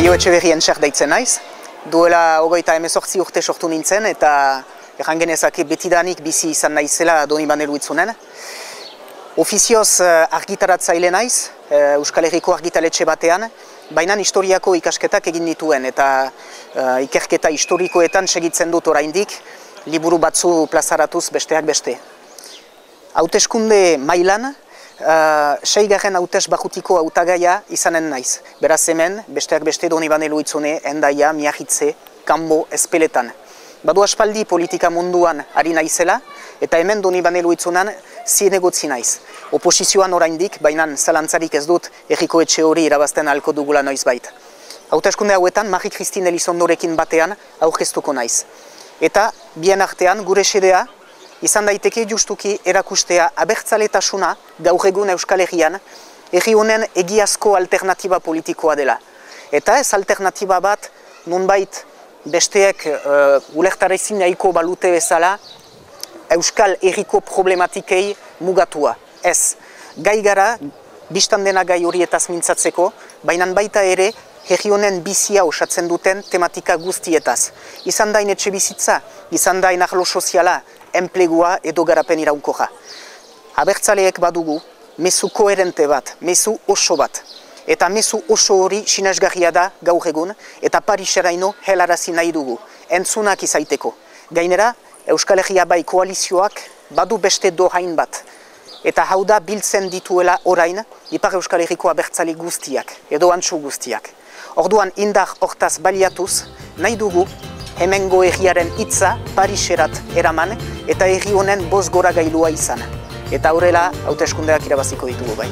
Peio Etxeberrien txar deitzen naiz. Duela 38 urte sortu nintzen eta erran genezake betidanik bizi izan naizela Donibane Luitzunen. Ofizioz argitaratzaile naiz, Euskal Herriko argitaletxe batean, baina historiako ikasketak egin dituen eta ikerketa historikoetan segitzen dut oraindik, liburu batzu plazaratuz besteak beste. Hauteskunde mailan, 6. hautes barrutiko hautagaia izanen naiz. Beraz hemen, besteak beste Donibane Luitzune, Hendaia, Miarritze, Kanbo, Ezpeletan. Badu aspaldi politika munduan ari naizela, eta hemen Donibane Luitzunan zienegotzi naiz. Oposizioan oraindik, baina zalantzarik ez dut Herriko Etxe hori irabazten ahalko dugula noizbait. Hauteskunde hauetan, Marie-Christine Elizondorekin batean aurkeztuko naiz. Eta, bien artean, gure xedea, izan daiteke justuki erakustea abertzaletasuna gaur egun Euskal Herrian, herri honen egiazko alternatiba politikoa dela. Eta ez alternatiba bat, nunbait besteek ulertarezin nahiko balute bezala, Euskal Herriko problematikei mugatua. Ez, gai gara, bistan dena gai horietaz mintzatzeko, baina baita ere, herri honen bizia osatzen duten tematika guztietaz. Izan dain etxe bizitza, izan dain arlo soziala, enplegua edo garapen iraunkorra. Abertzaleek badugu, mezu koherente bat, mezu oso bat. Eta mezu oso hori sinesgarria da gaur egun, eta Pariseraino helarazi nahi dugu, entzunak izaiteko. Gainera, Euskal Herria bai koalizioak badu beste dohain bat. Eta hau da biltzen dituela orain, Ipar Euskal Herriko abertzale guztiak, edo antxu guztiak. Orduan indar hortaz baliatuz, nahi dugu, hemengo herriaren hitza Pariserat eraman eta herri honen boz gora gailua izan. Eta horrela hauteskundeak irabaziko ditugu bai.